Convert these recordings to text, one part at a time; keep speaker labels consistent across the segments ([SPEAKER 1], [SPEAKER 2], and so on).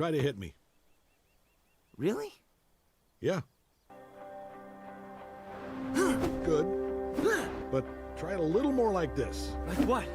[SPEAKER 1] Try to hit me.
[SPEAKER 2] Really?
[SPEAKER 1] Yeah. Good. But try it a little more like this.
[SPEAKER 2] Like what?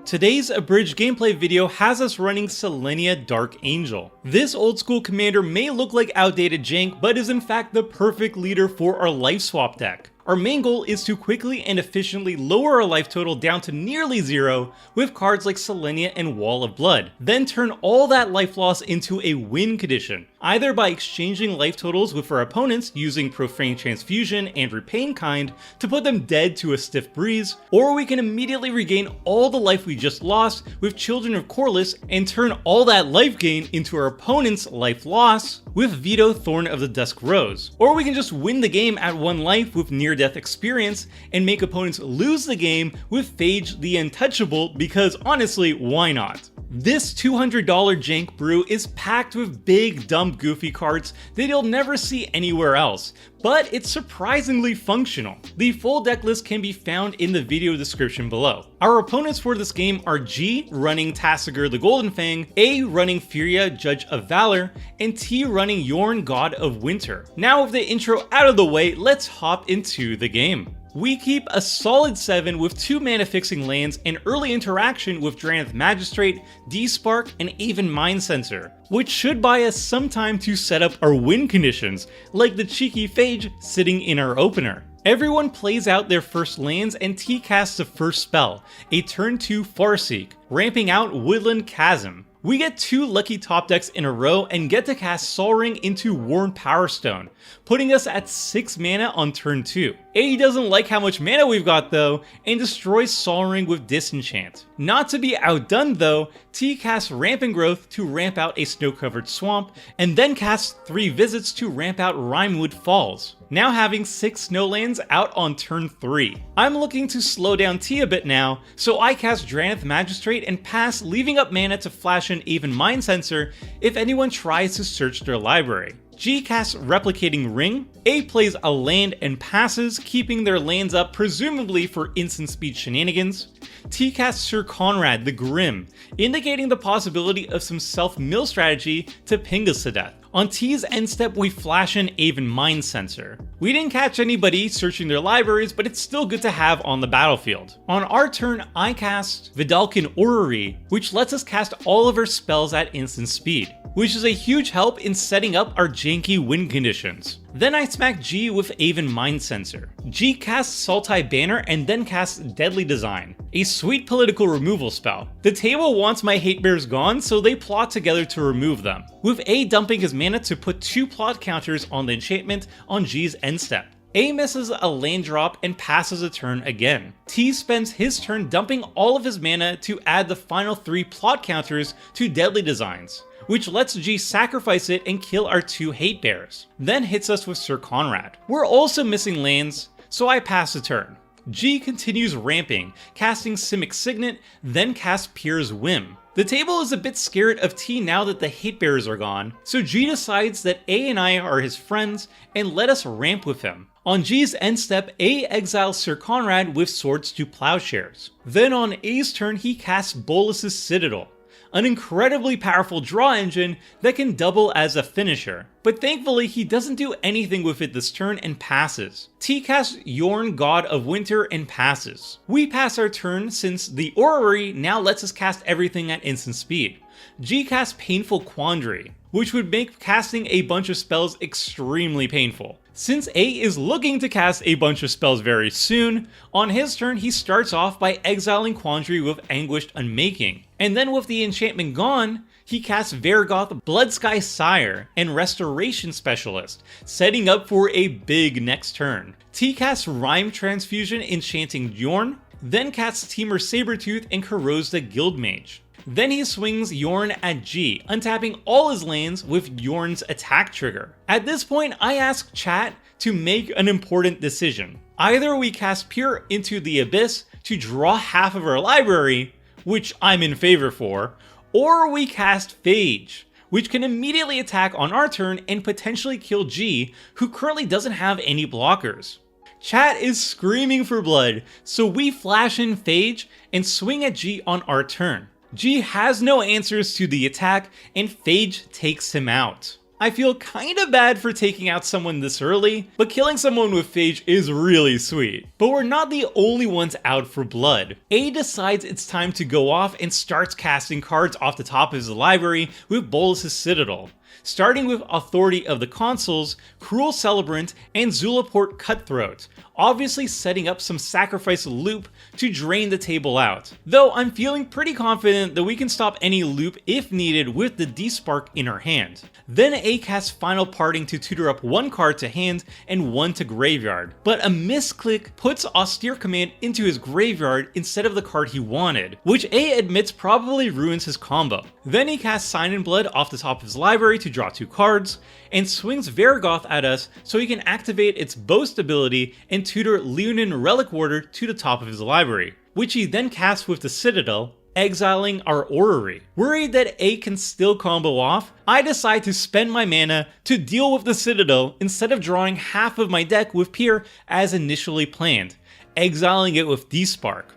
[SPEAKER 3] Today's abridged gameplay video has us running Selenia Dark Angel. This old school commander may look like outdated jank, but is in fact the perfect leader for our Lifeswap deck. Our main goal is to quickly and efficiently lower our life total down to nearly zero with cards like Selenia and Wall of Blood, then turn all that life loss into a win condition, either by exchanging life totals with our opponents using Profane Transfusion and Repay in Kind to put them dead to a stiff breeze, or we can immediately regain all the life we just lost with Children of Corliss and turn all that life gain into our opponent's life loss with Veto Thorn of the Dusk Rose. Or we can just win the game at 1 life with Near Death Experience and make opponents lose the game with Phage the Untouchable, because honestly, why not? This $200 jank brew is packed with big, dumb, goofy cards that you'll never see anywhere else, but it's surprisingly functional. The full deck list can be found in the video description below. Our opponents for this game are G running Tasigur the Golden Fang, A running Furia Judge of Valor, and T running Yorn God of Winter. Now with the intro out of the way, let's hop into the game. We keep a solid 7 with 2 mana fixing lands and early interaction with Drannith Magistrate, D-Spark, and even Mind Sensor, which should buy us some time to set up our win conditions, like the cheeky Phage sitting in our opener. Everyone plays out their first lands and T casts the first spell, a turn 2 Farseek, ramping out Woodland Chasm. We get 2 lucky top decks in a row and get to cast Sol Ring into Worn Powerstone, putting us at 6 mana on turn 2. A doesn't like how much mana we've got though, and destroys Sol Ring with Disenchant. Not to be outdone though, T casts Rampant Growth to ramp out a snow-covered swamp, and then casts 3 visits to ramp out Rimewood Falls, now having 6 snowlands out on turn 3. I'm looking to slow down T a bit now, so I cast Drannith Magistrate and pass, leaving up mana to flash an even Mind Sensor if anyone tries to search their library. G casts Replicating Ring, A plays a land and passes, keeping their lands up presumably for instant speed shenanigans. T casts Sir Conrad the Grim, indicating the possibility of some self-mill strategy to ping us to death. On T's end step, we flash an Aven Mind Sensor. We didn't catch anybody searching their libraries, but it's still good to have on the battlefield. On our turn, I cast Vidalcan Orrery, which lets us cast all of our spells at instant speed, which is a huge help in setting up our janky win conditions. Then I smack G with Aven Mind Sensor. G casts Sultai Banner and then casts Deadly Design, a sweet political removal spell. The table wants my hate bears gone, so they plot together to remove them, with A dumping his mana to put 2 plot counters on the enchantment on G's end step. A misses a land drop and passes a turn again. T spends his turn dumping all of his mana to add the final 3 plot counters to Deadly Designs, which lets G sacrifice it and kill our 2 hate bears, then hits us with Sir Conrad. We're also missing lands, so I pass the turn. G continues ramping, casting Simic Signet, then casts Pierre's Whim. The table is a bit scared of T now that the hate bears are gone, so G decides that A and I are his friends and let us ramp with him. On G's end step, A exiles Sir Conrad with Swords to Plowshares. Then on A's turn, he casts Bolas's Citadel, an incredibly powerful draw engine that can double as a finisher, but thankfully he doesn't do anything with it this turn and passes. T casts Yorn God of Winter and passes. We pass our turn since the Orrery now lets us cast everything at instant speed. G casts Painful Quandary, which would make casting a bunch of spells extremely painful. Since A is looking to cast a bunch of spells very soon, on his turn he starts off by exiling Quandary with Anguished Unmaking, and then with the enchantment gone, he casts Vargoth Bloodsky Sire and Restoration Specialist, setting up for a big next turn. T casts Rime Transfusion enchanting Yorn, then casts Temur Sabertooth and corrodes the Guildmage. Then he swings Yorn at G, untapping all his lands with Yorn's attack trigger. At this point, I ask chat to make an important decision. Either we cast Pure into the Abyss to draw half of our library, which I'm in favor for, or we cast Phage, which can immediately attack on our turn and potentially kill G, who currently doesn't have any blockers. Chat is screaming for blood, so we flash in Phage and swing at G on our turn. G has no answers to the attack, and Phage takes him out. I feel kinda bad for taking out someone this early, but killing someone with Phage is really sweet. But we're not the only ones out for blood. A decides it's time to go off and starts casting cards off the top of his library with Bolus's Citadel, starting with Authority of the Consuls, Cruel Celebrant, and Zulaport Cutthroat, obviously setting up some sacrifice loop to drain the table out. Though I'm feeling pretty confident that we can stop any loop if needed with the D-Spark in our hand. Then A casts Final Parting to tutor up one card to hand and one to graveyard, but a misclick puts Austere Command into his graveyard instead of the card he wanted, which A admits probably ruins his combo. Then he casts Sign in Blood off the top of his library to draw 2 cards, and swings Varigoth at us so he can activate its Boast ability and tutor Leonin Relic Warder to the top of his library, which he then casts with the Citadel, exiling our Orrery. Worried that A can still combo off, I decide to spend my mana to deal with the Citadel instead of drawing half of my deck with Pier as initially planned, exiling it with D-Spark.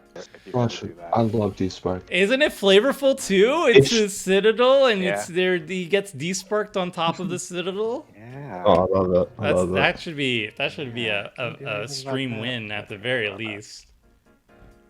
[SPEAKER 4] Gosh, I love D-Spark.
[SPEAKER 3] Isn't it flavorful too? It's a Citadel and
[SPEAKER 2] Yeah.
[SPEAKER 3] it's there. He gets D-Sparked on top of the Citadel.
[SPEAKER 2] Yeah.
[SPEAKER 4] Oh, I love that. I love that.
[SPEAKER 3] That should be a stream win at the very least.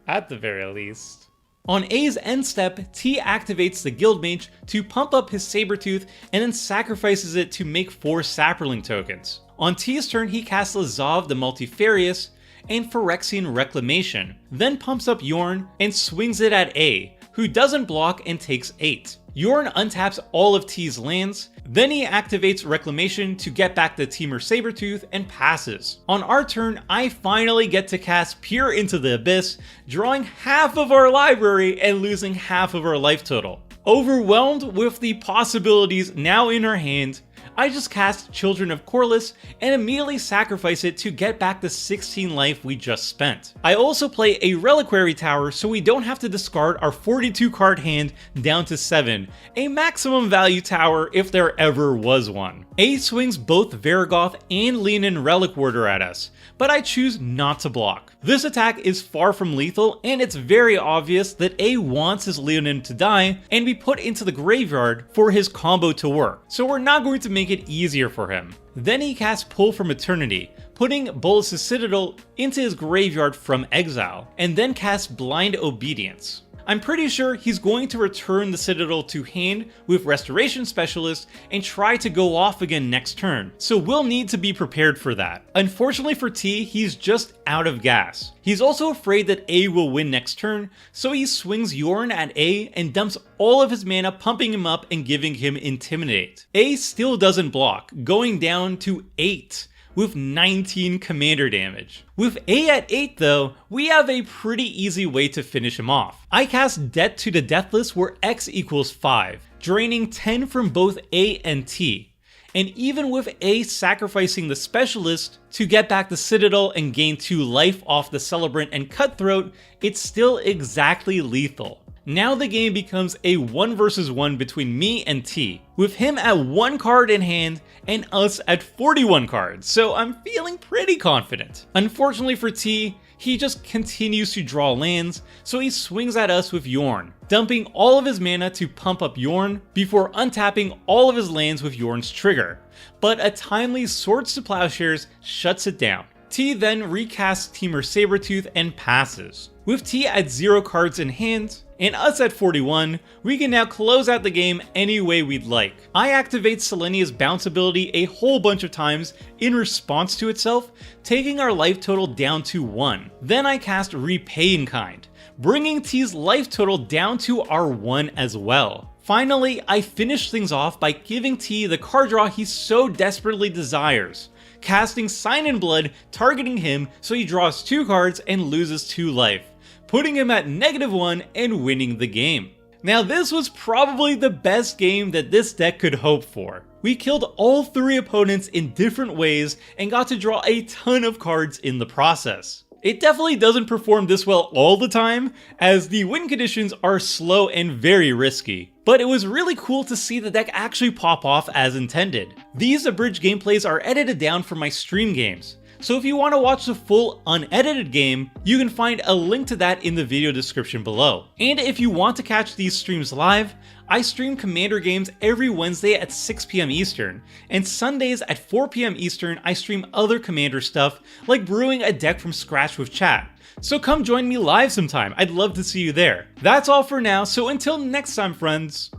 [SPEAKER 3] At the very least. On A's end step, T activates the Guildmage to pump up his Sabertooth and then sacrifices it to make 4 Saproling tokens. On T's turn, he casts Lazav the Multifarious and Phyrexian Reclamation, then pumps up Yorn and swings it at A, who doesn't block and takes 8. Yorn untaps all of T's lands, then he activates Reclamation to get back the Temur Sabertooth and passes. On our turn, I finally get to cast Peer into the Abyss, drawing half of our library and losing half of our life total. Overwhelmed with the possibilities now in our hand, I just cast Children of Corliss and immediately sacrifice it to get back the 16 life we just spent. I also play a Reliquary Tower so we don't have to discard our 42 card hand down to 7, a maximum value tower if there ever was one. A swings both Varigoth and Leonin Relic Warder at us, but I choose not to block. This attack is far from lethal, and it's very obvious that A wants his Leonin to die and be put into the graveyard for his combo to work, so we're not going to make it easier for him. Then he casts Pull from Eternity, putting Bolus's Citadel into his graveyard from exile, and then casts Blind Obedience. I'm pretty sure he's going to return the Citadel to hand with Restoration Specialist and try to go off again next turn, so we'll need to be prepared for that. Unfortunately for T, he's just out of gas. He's also afraid that A will win next turn, so he swings Yorn at A and dumps all of his mana, pumping him up and giving him Intimidate. A still doesn't block, going down to 8. With 19 commander damage. With A at 8 though, we have a pretty easy way to finish him off. I cast Debt to the Deathless where X equals 5, draining 10 from both A and T. And even with A sacrificing the Specialist to get back the Citadel and gain 2 life off the Celebrant and Cutthroat, it's still exactly lethal. Now the game becomes a 1 versus 1 between me and T, with him at 1 card in hand and us at 41 cards, so I'm feeling pretty confident. Unfortunately for T, he just continues to draw lands, so he swings at us with Yorn, dumping all of his mana to pump up Yorn before untapping all of his lands with Yorn's trigger, but a timely Swords to Plowshares shuts it down. T then recasts Temur Sabertooth and passes. With T at 0 cards in hand, and us at 41, we can now close out the game any way we'd like. I activate Selenia's bounce ability a whole bunch of times in response to itself, taking our life total down to 1. Then I cast Repay in Kind, bringing T's life total down to our 1 as well. Finally, I finish things off by giving T the card draw he so desperately desires, casting Sign in Blood, targeting him so he draws 2 cards and loses 2 life, putting him at -1 and winning the game. Now this was probably the best game that this deck could hope for. We killed all 3 opponents in different ways and got to draw a ton of cards in the process. It definitely doesn't perform this well all the time, as the win conditions are slow and very risky, but it was really cool to see the deck actually pop off as intended. These abridged gameplays are edited down from my stream games, So if you want to watch the full unedited game, you can find a link to that in the video description below. And if you want to catch these streams live, I stream Commander games every Wednesday at 6 PM Eastern, and Sundays at 4 PM Eastern I stream other Commander stuff like brewing a deck from scratch with chat. So come join me live sometime, I'd love to see you there. That's all for now, so until next time friends,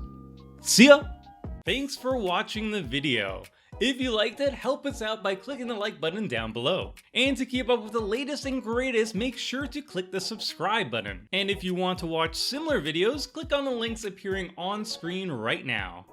[SPEAKER 3] see ya! Thanks for watching the video. If you liked it, help us out by clicking the like button down below. And to keep up with the latest and greatest, make sure to click the subscribe button. And if you want to watch similar videos, click on the links appearing on screen right now.